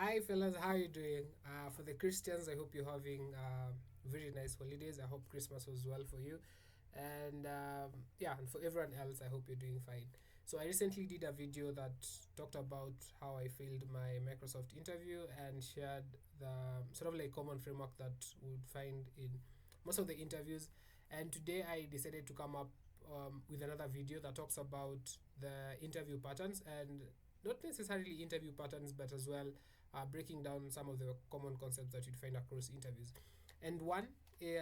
Hi fellas, how are you doing? For the Christians, I hope you're having very nice holidays. I hope Christmas was well for you. And yeah, and for everyone else, I hope you're doing fine. So I recently did a video that talked about how I failed my Microsoft interview and shared the sort of like common framework that would find in most of the interviews. And today I decided to come up with another video that talks about the interview patterns, and not necessarily interview patterns, but as well breaking down some of the common concepts that you'd find across interviews. And one,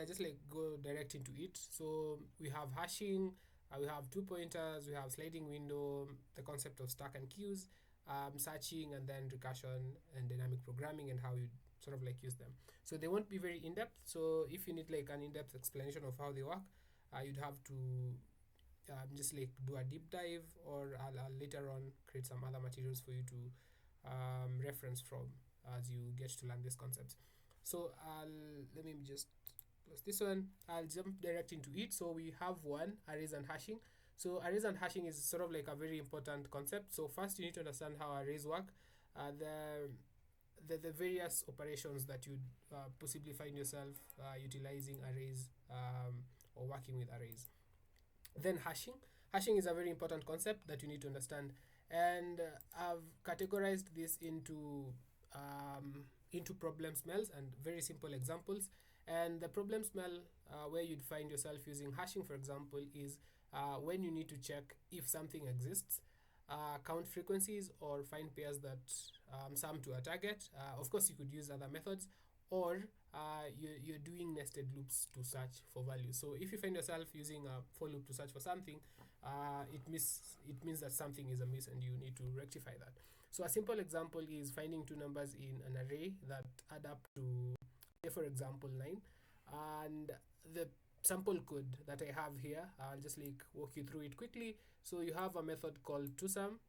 just like go direct into it. So we have hashing, we have two pointers, we have sliding window, the concept of stack and queues, searching, and then recursion and dynamic programming, and how you sort of like use them. So they won't be very in depth. So if you need like an in depth explanation of how they work, you'd have to just like do a deep dive, or I'll later on create some other materials for you to reference from as you get to learn these concepts. So let me just close this one. I'll jump direct into it. So we have one, arrays and hashing. So arrays and hashing is sort of like a very important concept. So first you need to understand how arrays work. The various operations that you possibly find yourself utilizing arrays or working with arrays. Then hashing is a very important concept that you need to understand, and I've categorized this into problem smells and very simple examples. And the problem smell where you'd find yourself using hashing, for example, is when you need to check if something exists, count frequencies, or find pairs that sum to a target. Of course, you could use other methods, or you're doing nested loops to search for values. So if you find yourself using a for loop to search for something, it means that something is amiss and you need to rectify that. So a simple example is finding two numbers in an array that add up to, say for example, 9. And the sample code that I have here, I'll just like walk you through it quickly. So you have a method called tosum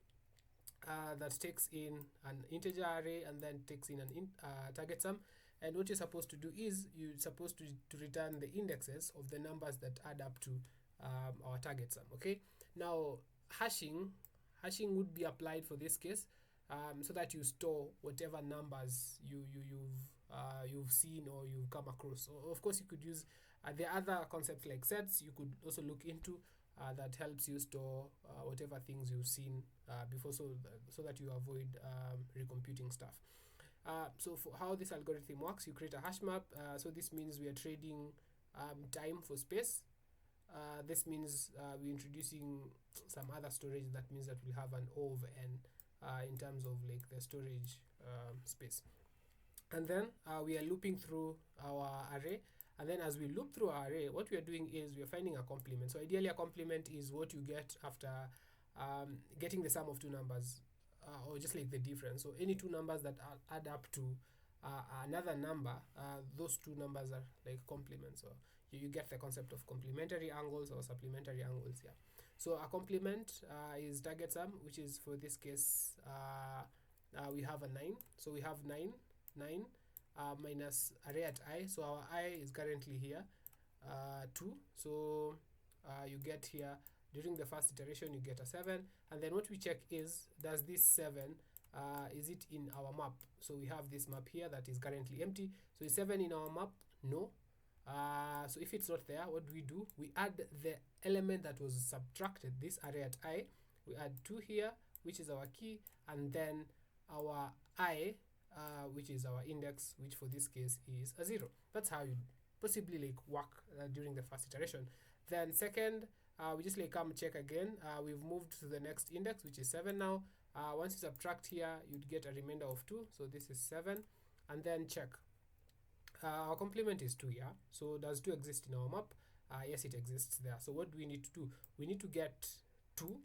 that takes in an integer array and then takes in an target sum. And what you're supposed to do is you're supposed to return the indexes of the numbers that add up to our target sum. Okay. Now hashing would be applied for this case, so that you store whatever numbers you've seen or you've come across. So of course you could use the other concepts like sets. You could also look into that helps you store whatever things you've seen before, so that you avoid recomputing stuff. So for how this algorithm works, you create a hash map. So this means we are trading time for space. This means we're introducing some other storage. That means that we'll have an O over n in terms of like the storage space. And then we are looping through our array. And then as we loop through our array, what we are doing is we are finding a complement. So ideally a complement is what you get after getting the sum of two numbers, or just like the difference. So any two numbers that add up to another number, those two numbers are like complements. So you get the concept of complementary angles or supplementary angles. Yeah. So a complement is target sum, which is for this case we have a 9. So we have 9 minus array at I. So our I is currently here 2. So you get here during the first iteration you get a 7, and then what we check is, does this 7 is it in our map? So we have this map here that is currently empty. So is 7 in our map? No. So if it's not there, what do? We add the element that was subtracted, this array at I. We add 2 here, which is our key, and then our I, which is our index, which for this case is a 0. That's how you possibly like work during the first iteration. Then second, we just like come check again. We've moved to the next index, which is 7 now. Once you subtract here, you'd get a remainder of 2. So this is 7. And then check. Our complement is 2, yeah? So does 2 exist in our map? Yes, it exists there. So what do we need to do? We need to get 2.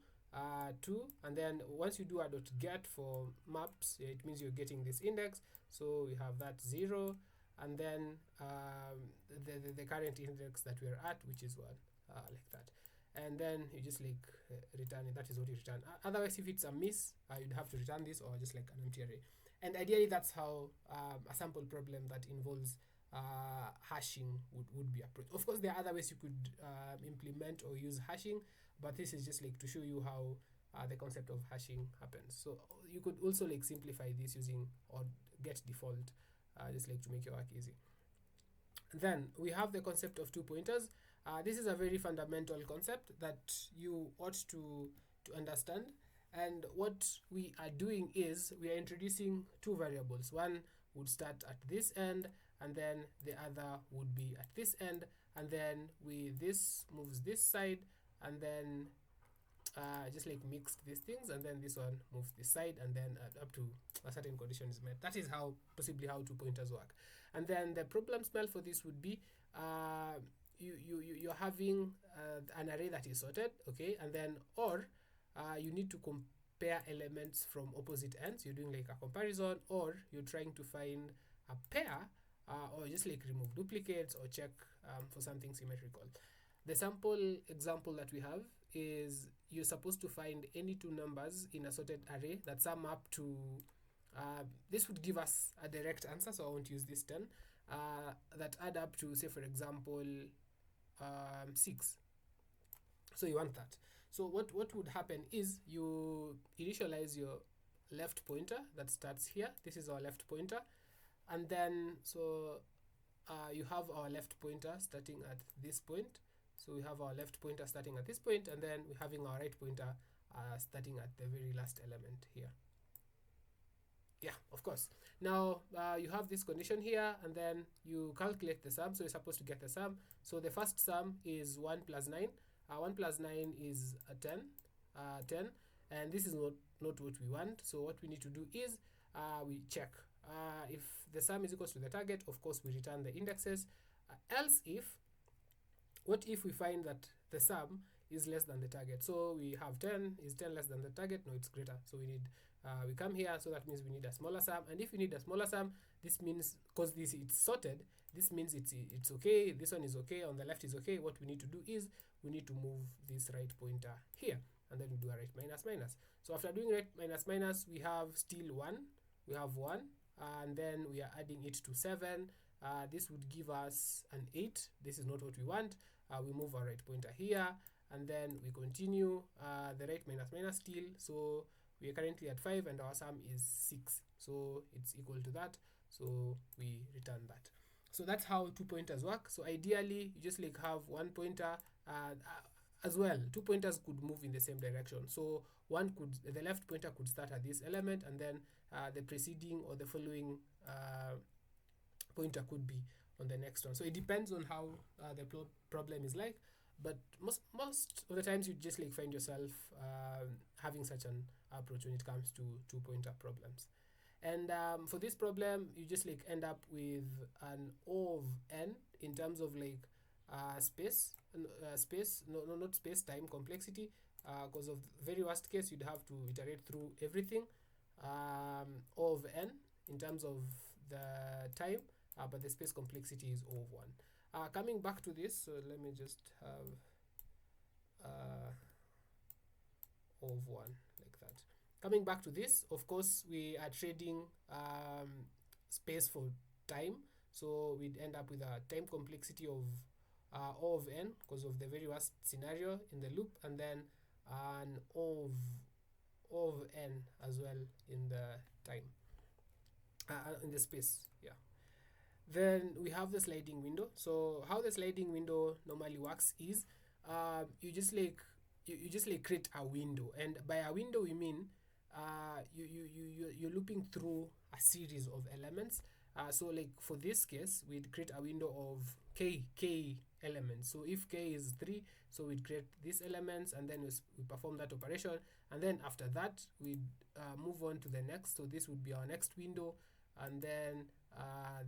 2, and then once you do a dot get for maps, it means you're getting this index. So we have that 0, and then the current index that we're at, which is 1, like that. And then you just like return it. That is what you return. Otherwise, if it's a miss, you'd have to return this, or just like an empty array. And ideally that's how a sample problem that involves hashing would be approached. Of course there are other ways you could implement or use hashing, but this is just like to show you how the concept of hashing happens. So you could also like simplify this using or get default, just like to make your work easy. Then we have the concept of two pointers. This is a very fundamental concept that you ought to understand. And what we are doing is we are introducing two variables. One would start at this end, and then the other would be at this end, and then we this moves this side, and then just like mixed these things, and then this one moves this side, and then up to a certain condition is met. That is how possibly how two pointers work. And then the problem smell for this would be you're having an array that is sorted, okay, and then or you need to compare elements from opposite ends. You're doing like a comparison, or you're trying to find a pair, or just like remove duplicates or check for something symmetrical. The sample example that we have is you're supposed to find any two numbers in a sorted array that sum up to this would give us a direct answer, so I won't use this 10, that add up to, say for example, 6. So you want that. So what would happen is you initialize your left pointer that starts here. This is our left pointer, and then so you have our left pointer starting at this point. So we have our left pointer starting at this point, and then we're having our right pointer starting at the very last element here. Yeah, of course. Now you have this condition here, and then you calculate the sum. So you're supposed to get the sum. So the first sum is 1 plus 9. 1 plus 9 is 10, and this is not what we want. So what we need to do is we check if the sum is equal to the target. Of course, we return the indexes. Else if, what if we find that the sum is less than the target? So we have 10, is 10 less than the target? No, it's greater. So we need we come here, so that means we need a smaller sum. And if we need a smaller sum, this means, because this it's sorted, this means it's okay. This one is okay, on the left is okay. What we need to do is we need to move this right pointer here, and then we do a right minus minus. So after doing right minus minus, we have still 1. We have 1, and then we are adding it to 7. This would give us an 8. This is not what we want. We move our right pointer here, and then we continue the right minus minus still. So we are currently at 5, and our sum is 6. So it's equal to that. So we return that. So that's how two pointers work. So ideally, you just like have one pointer as well. Two pointers could move in the same direction. So the left pointer could start at this element, and then the preceding or the following pointer could be on the next one. So it depends on how the problem is like. But most of the times you just like find yourself having such an approach when it comes to two pointer problems. And for this problem, you just like end up with an O of n in terms of like space, no, not space, time complexity, because of very worst case, you'd have to iterate through everything. O of n in terms of the time, but the space complexity is O of 1. Coming back to this, so let me just have O of 1 like that. Coming back to this, of course, we are trading space for time. So we'd end up with a time complexity of O of n because of the very worst scenario in the loop, and then an O of n as well in the time, in the space, yeah. Then we have the sliding window. So how the sliding window normally works is you just like create a window, and by a window we mean you're looping through a series of elements. So like for this case, we'd create a window of k elements. So if k is 3, so we'd create these elements, and then we perform that operation, and then after that we'd move on to the next. So this would be our next window, and then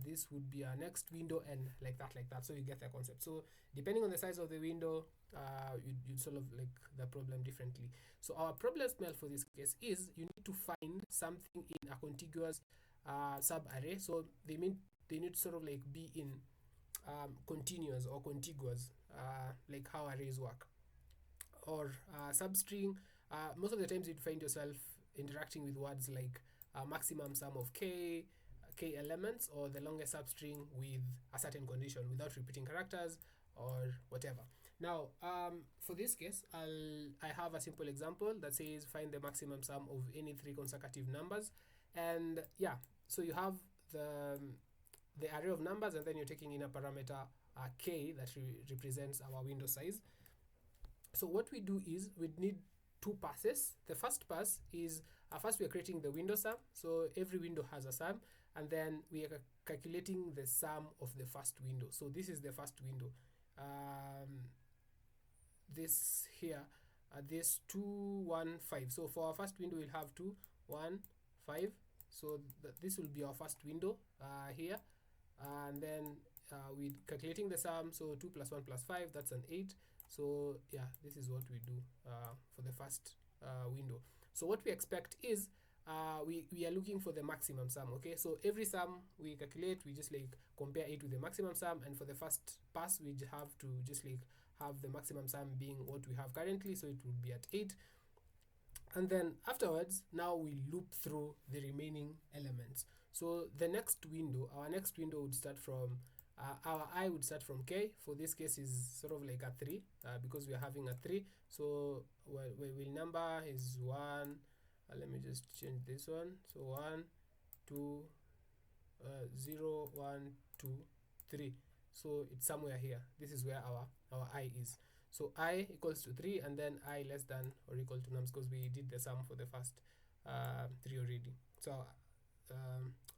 this would be our next window, and like that. So you get the concept. So depending on the size of the window, you'd solve like the problem differently. So our problem smell for this case is you need to find something in a contiguous sub array. So they need to sort of like be in continuous or contiguous, like how arrays work, or substring. Most of the times you'd find yourself interacting with words like maximum sum of k elements, or the longest substring with a certain condition without repeating characters or whatever. Now, for this case, I have a simple example that says find the maximum sum of any three consecutive numbers, and yeah, so you have the array of numbers, and then you're taking in a parameter k that represents our window size. So what we do is we need two passes. The first pass is first we are creating the window sum. So every window has a sum, and then we are calculating the sum of the first window. So this is the first window. This here, this 215. So for our first window, we'll have 215. So this will be our first window here, and then we're calculating the sum. So 2 plus 1 plus 5, that's an 8. So yeah, this is what we do for the first window. So what we expect is we are looking for the maximum sum. Okay, so every sum we calculate, we just like compare it with the maximum sum, and for the first pass we have to just like have the maximum sum being what we have currently, so it would be at 8. And then afterwards, now we loop through the remaining elements. So the next window, our next window would start from our I would start from k. For this case is sort of like a 3 because we are having a 3. So will number is 1. Let me just change this one. So 1 2 0 1 2 3. So it's somewhere here. This is where our I is. So I equals to 3, and then I less than or equal to nums, because we did the sum for the first 3 already. So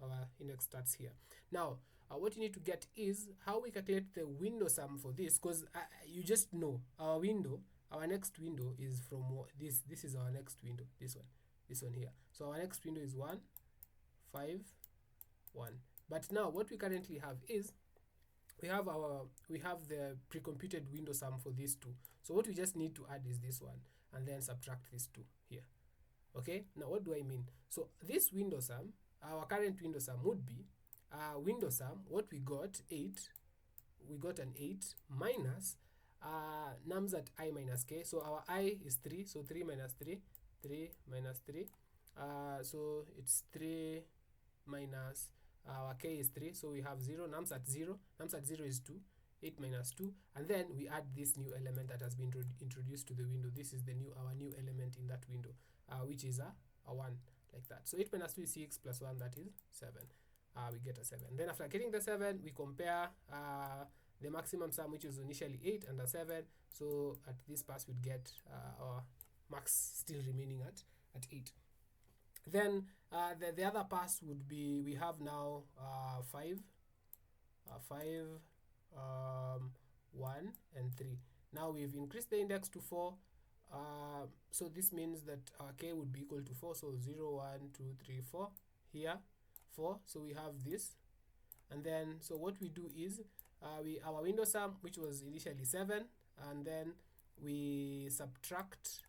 our index starts here. Now what you need to get is how we calculate the window sum for this, because you just know our window, our next window is from this is our next window, this one here. So our next window is 1 5 1. But now what we currently have is we have the pre-computed window sum for these two. So what we just need to add is this one, and then subtract these two here. Okay, now what do I mean? So this window sum, our current window sum would be window sum, what we got 8, we got an 8 minus nums at I minus k. So our I is 3, so 3 minus 3, 3 minus 3, so it's 3 minus our k is 3, so we have 0. Nums at 0 is 2. 8 minus 2, and then we add this new element that has been introduced to the window. This is our new element in that window, which is a 1, like that. So 8 minus 2 is 6 plus 1, that is 7. We get a 7. Then after getting the 7, we compare the maximum sum, which was initially 8, and a 7. So at this pass we'd get our max still remaining at 8. Then the other pass would be, we have now 5 1 and 3. Now we've increased the index to 4, so this means that k would be equal to 4. So 0 1 2 3 4 here 4. So we have this, and then so what we do is our window sum, which was initially 7, and then we subtract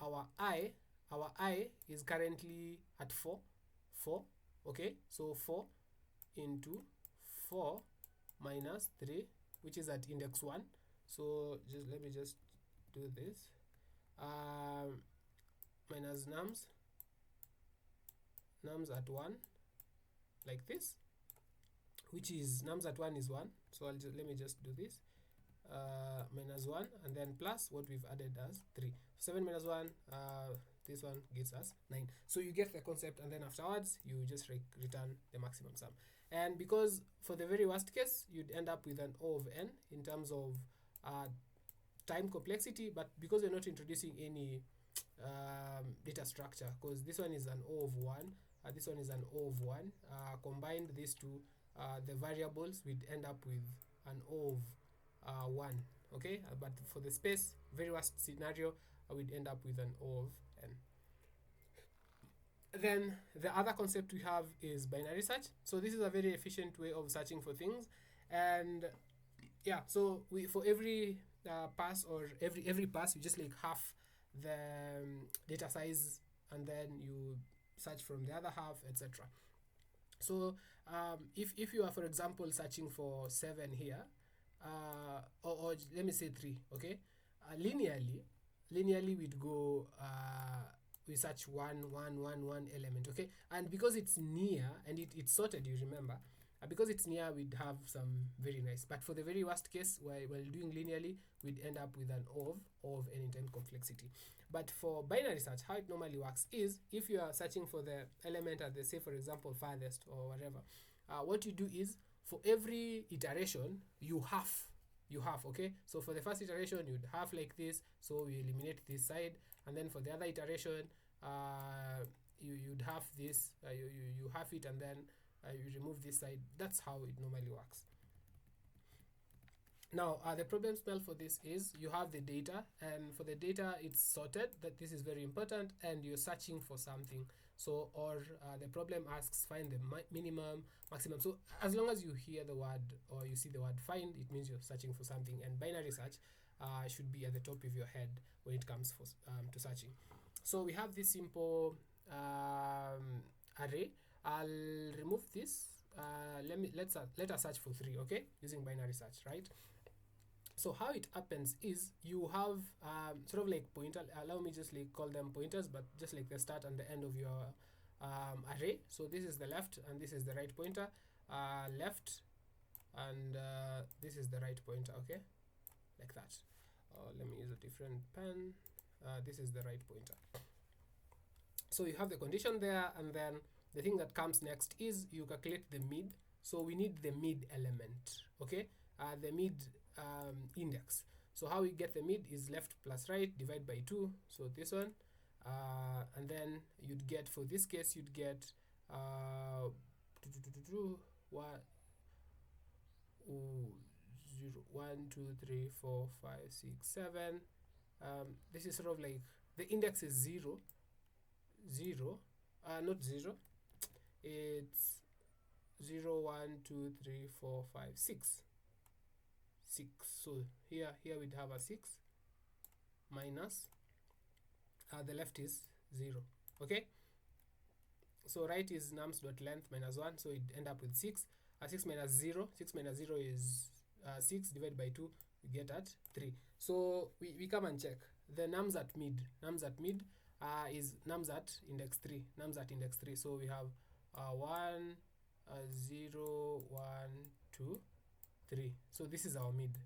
our I. Our I is currently at 4. Okay, so 4 into 4 minus 3, which is at index 1. So let me just do this. Minus nums at 1, like this, which is nums at 1 is 1. So let me just do this. Minus 1, and then plus what we've added as 3. 7 minus 1, this one gives us 9. So you get the concept, and then afterwards you just return the maximum sum. And because for the very worst case you'd end up with an O of n in terms of time complexity, but because we're not introducing any data structure, because this one is an O of 1, this one is an O of 1, combined these two, the variables, we'd end up with an O of 1. Okay, but for the space, very worst scenario, we'd end up with an O of n. Then the other concept we have is binary search. So this is a very efficient way of searching for things, and yeah, so we, for every pass, or every pass, you just like half the data size, and then you search from the other half, etc. So if you are, for example, searching for 7 here, or let me say 3, okay, linearly we'd go we search one element, okay, and because it's near and it's sorted, you remember, Because it's near, we'd have some very nice. But for the very worst case, while doing linearly, we'd end up with an of n in time complexity. But for binary search, how it normally works is if you are searching for the element at the, say for example, farthest or whatever, what you do is for every iteration you have, okay, so for the first iteration you'd have like this, so we eliminate this side, and then for the other iteration you'd have this, you have it, and then you remove this side. That's how it normally works. Now, the problem spell for this is you have the data, and for the data, it's sorted. That this is very important, and you're searching for something. So, or the problem asks find the minimum, maximum. So, as long as you hear the word or you see the word find, it means you're searching for something. And binary search should be at the top of your head when it comes for, to searching. So, we have this simple array. I'll remove this. Let us search for 3, okay, using binary search, right? So how it happens is you have sort of like pointer, allow me just like call them pointers, but just like the start and the end of your array. So this is the left and this is the right pointer, left, and this is the right pointer, okay, like that. Let me use a different pen. This is the right pointer. So you have the condition there, and then the thing that comes next is you calculate the mid. So we need the mid element, okay, the mid index. So how we get the mid is left plus right, divide by 2, so this one, and then you'd get, for this case, you'd get 1 2 3 4 5 6 7. This is sort of like the index is 0 0, not 0, it's 0 1 2 3 4 5 6. So here we'd have a 6 minus the left is 0, okay. So right is nums dot length minus 1, so it end up with 6. 6 minus 0 is 6 divided by 2, we get at 3. So we come and check the nums at mid is nums at index 3, so we have 1 0 1 2 3. So this is our mid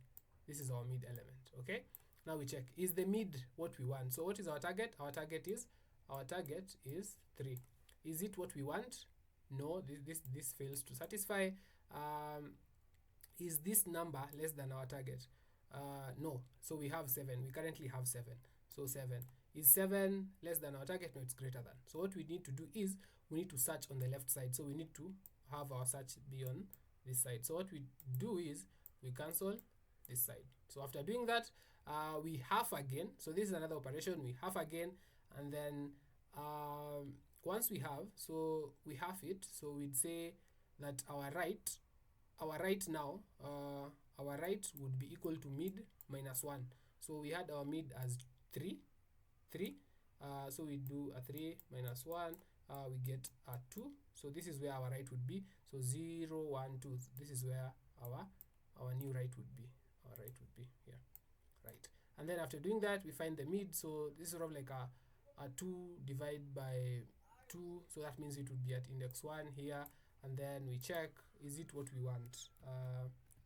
element, okay. Now we check, is the mid what we want? So what is our target? Our target is 3. Is it what we want? No, this fails to satisfy. Is this number less than our target? No. So we have 7. We currently have 7. So 7. Is 7 less than our target? No, it's greater than. So what we need to do is we need to search on the left side. So we need to have our search be on this side. So what we do is we cancel this side. So after doing that, we half again. So this is another operation. We half again, and then once we have, so we half it. So we'd say that our right now, our right would be equal to mid minus 1. So we had our mid as 3. So we do a 3 minus 1. We get a 2. So this is where our right would be. So 0 1 2. This is where our new right would be. Our right would be here, right. And then after doing that, we find the mid. So this is sort of like a 2 divided by 2. So that means it would be at index 1 here. And then we check, is it what we want?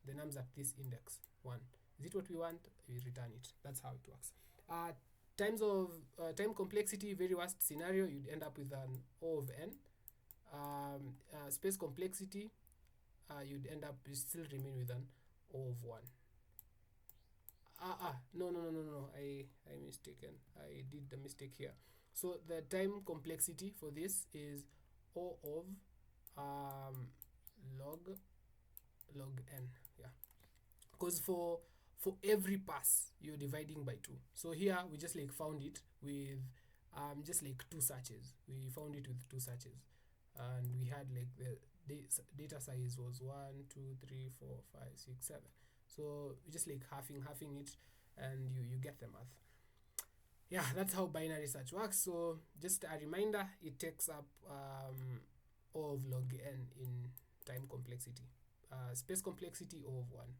The nums at this index 1. Is it what we want? We return it. That's how it works. Times of time complexity, very worst scenario, you'd end up with an O of n. Space complexity, you'd end up, you still remain with an O of 1. No, I mistaken. I did the mistake here. So the time complexity for this is O of log n, yeah, because for every pass you're dividing by 2. So here we just like found it with just like 2 searches. We found it with 2 searches, and we had like the data size was 1 2 3 4 5 6 7. So we just like halving it, and you get the math. Yeah, that's how binary search works. So just a reminder, it takes up O of log n in time complexity. Space complexity, O of 1.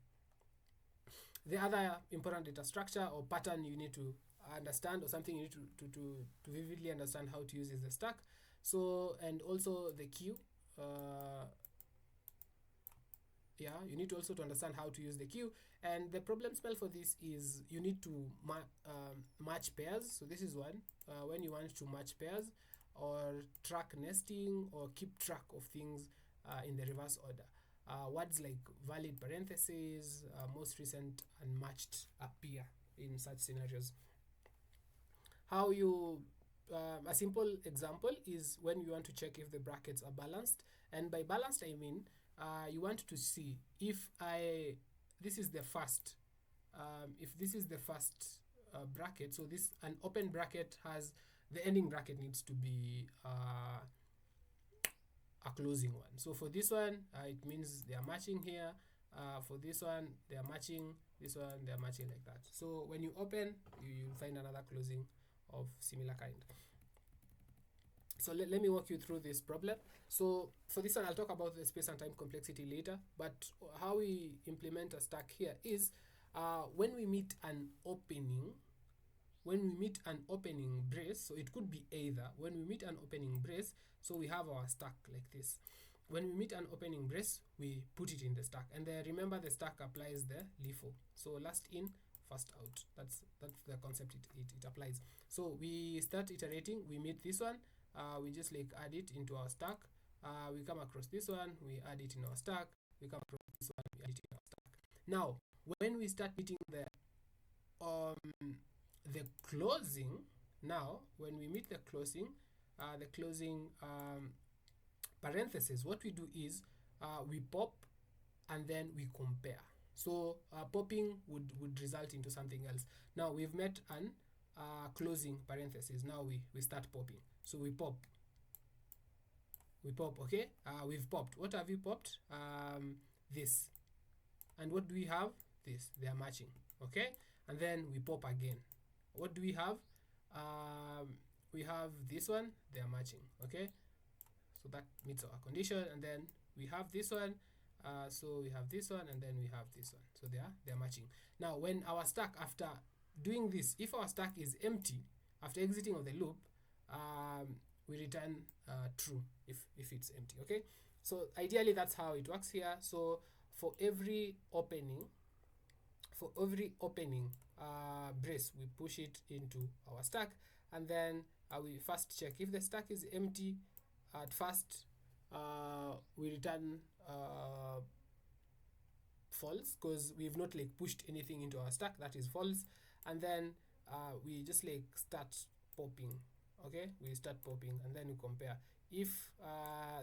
The other important data structure or pattern you need to understand, or something you need to vividly understand how to use, is the stack. So, and also the queue. yeah, you need to also to understand how to use the queue. And the problem spell for this is you need to match pairs. So this is one, when you want to match pairs or track nesting or keep track of things in the reverse order. Words like valid parentheses, most recent, and matched appear in such scenarios. How you A simple example is when you want to check if the brackets are balanced, and by balanced I mean you want to see if this is the first if this is the first bracket. So this, an open bracket has, the ending bracket needs to be a closing one. So for this one, it means they are matching here. For this one, they are matching. This one, they are matching like that. So when you open, you find another closing of similar kind. So let me walk you through this problem. So for this one, I'll talk about the space and time complexity later. But how we implement a stack here is when we meet an opening, brace, so it could be either when we meet an opening brace, so we have our stack like this. When we meet an opening brace, we put it in the stack, and then remember the stack applies the LIFO. So last in, first out. That's the concept it applies. So we start iterating. We meet this one. We just like add it into our stack. We come across this one. We add it in our stack. We come across this one. We add it in our stack. Now, when we start meeting the closing, now when we meet the closing parenthesis, what we do is we pop and then we compare. So popping would result into something else. Now we've met an closing parenthesis. Now we start popping. So we pop, okay? We've popped. What have we popped? This. And what do we have? This. They are matching, okay? And then we pop again. What do we have? We have this one. They are matching, okay? So that meets our condition. And then we have this one. So we have this one, and then we have this one. So they are matching. Now, when our stack, after doing this, if our stack is empty after exiting of the loop, we return true if it's empty, okay? So ideally, that's how it works here. So for every opening brace, we push it into our stack, and then we first check if the stack is empty. At first, we return false because we've not like pushed anything into our stack. That is false. And then we just like start popping, okay? We start popping, and then we compare if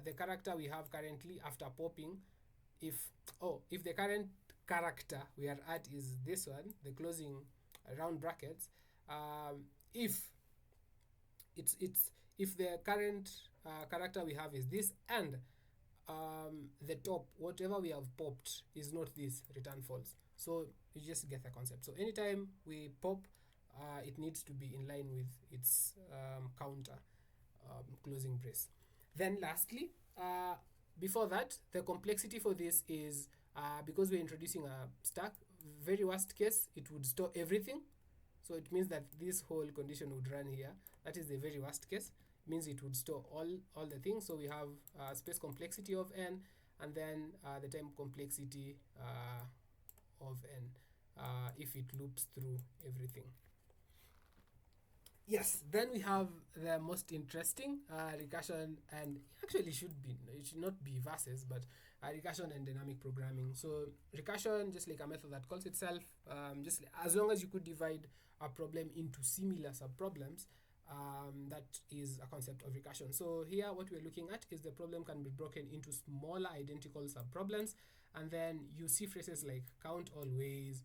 the character we have currently after popping, if the current character we are at is this one, the closing round brackets, if the current character we have is this, and the top, whatever we have popped, is not this, return false. So you just get the concept. So anytime we pop, it needs to be in line with its counter closing brace. Then lastly, before that, the complexity for this is because we're introducing a stack, very worst case, it would store everything. So it means that this whole condition would run here. That is the very worst case. It means it would store all the things. So we have space complexity of n, and then the time complexity of n if it loops through everything. Yes, then we have the most interesting recursion, and actually it should not be verses, but recursion and dynamic programming. So recursion, just like a method that calls itself, just as long as you could divide a problem into similar subproblems, that is a concept of recursion. So here what we're looking at is the problem can be broken into smaller identical subproblems, and then you see phrases like count always,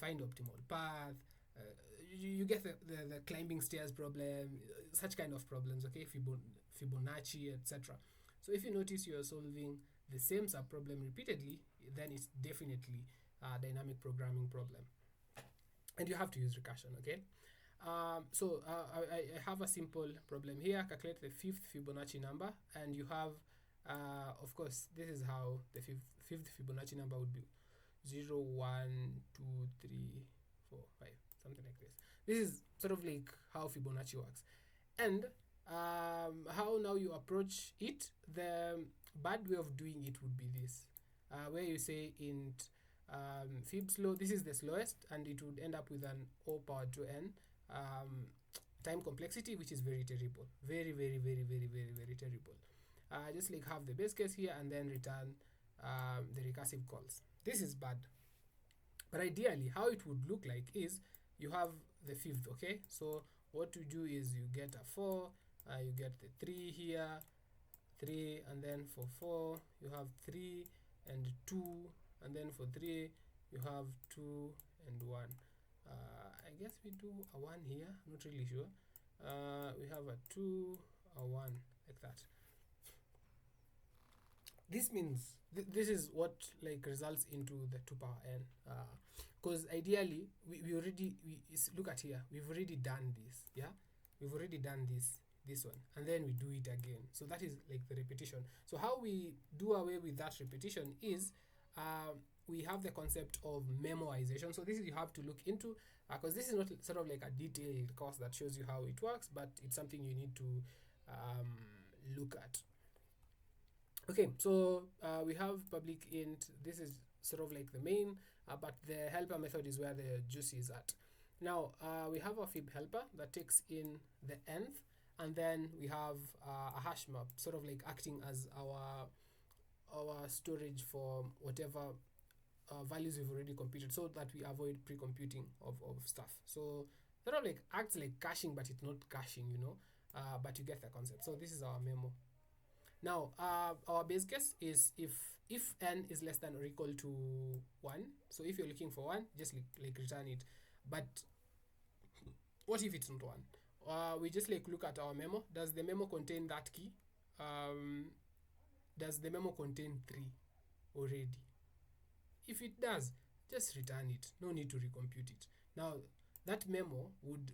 find optimal path, you get the climbing stairs problem, such kind of problems, okay? Fibonacci, etc. So if you notice you're solving the same subproblem repeatedly, then it's definitely a dynamic programming problem, and you have to use recursion, okay? So I have a simple problem here. Calculate the fifth Fibonacci number, and you have, of course, this is how the fifth Fibonacci number would be: 0, 1, 2, 3, 4, 5, something like this. This is sort of like how Fibonacci works. And how now you approach it, the bad way of doing it would be this. where you say int fib slow, this is the slowest, and it would end up with an O power to n time complexity, which is very terrible, very terrible. Just like have the base case here and then return the recursive calls. This is bad. But ideally, how it would look like is you have the fifth, okay? So what you do is you get a 4, you get the 3 here, 3, and then for 4 you have 3 and 2, and then for 3 you have 2 and 1. I guess we do a 1 here, not really sure. We have a 2, a 1, like that. This means this is what like results into the 2 power n, because ideally we already look at here, we've already done this, yeah, we've already done this one, and then we do it again. So that is like the repetition. So how we do away with that repetition is we have the concept of memorization. So this is you have to look into, because this is not sort of like a detailed course that shows you how it works, but it's something you need to look at. Okay, so we have public int. This is sort of like the main, but the helper method is where the juice is at. Now we have a fib helper that takes in the nth, and then we have a hash map, sort of like acting as our storage for whatever values we've already computed, so that we avoid pre-computing of stuff. So sort of like acts like caching, but it's not caching, you know. But you get the concept. So this is our memo. Now our base case is if n is less than or equal to 1. So if you're looking for 1, just like return it. But what if it's not 1? We just like look at our memo. Does the memo contain that key? Does the memo contain 3 already? If it does, just return it. No need to recompute it. Now that memo would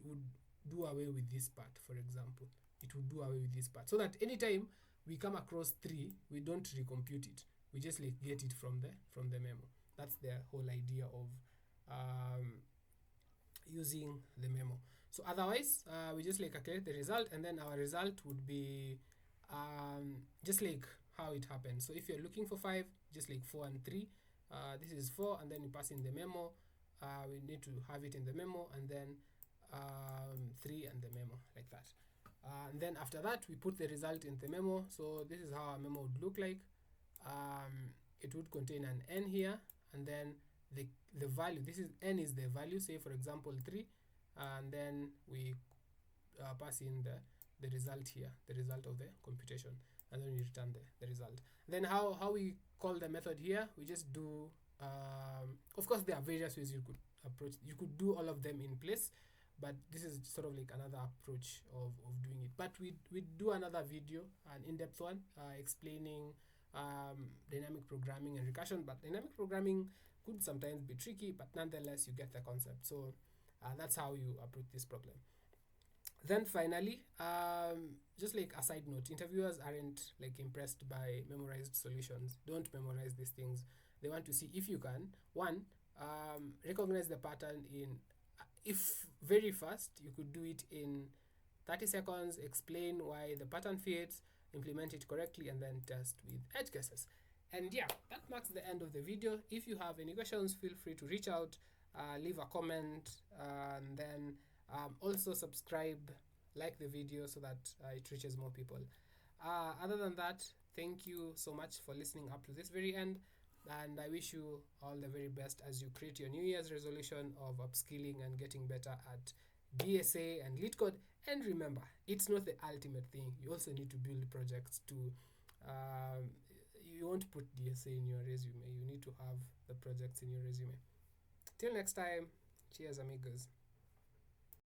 do away with this part, for example. It would do away with this part, so that anytime we come across 3, we don't recompute it. We just like get it from the memo. That's the whole idea of using the memo. So otherwise, we just like calculate the result, and then our result would be just like how it happens. So if you're looking for 5, just like 4 and 3, this is 4, and then you pass in the memo. We need to have it in the memo, and then 3 and the memo, like that. And then after that, we put the result in the memo. So this is how our memo would look like. It would contain an n here, and then the value. This is n is the value. Say for example 3, and then we pass in the result here, the result of the computation, and then we return the result. Then how we call the method here? We just do. Of course, there are various ways you could approach. You could do all of them in place, but this is sort of like another approach of doing it. But we do another video, an in-depth one, explaining dynamic programming and recursion. But dynamic programming could sometimes be tricky, but nonetheless you get the concept. So that's how you approach this problem. Then finally, just like a side note, interviewers aren't like impressed by memorized solutions. Don't memorize these things. They want to see if you can, one, recognize the pattern in, if very fast, you could do it in 30 seconds, explain why the pattern fits, implement it correctly, and then test with edge cases. And yeah, that marks the end of the video. If you have any questions, feel free to reach out, leave a comment, and then also subscribe, like the video, so that it reaches more people. Other than that, thank you so much for listening up to this very end, and I wish you all the very best as you create your New Year's resolution of upskilling and getting better at DSA and lead code. And remember, it's not the ultimate thing. You also need to build projects to you won't put DSA in your resume. You need to have the projects in your resume. Till next time, cheers amigos.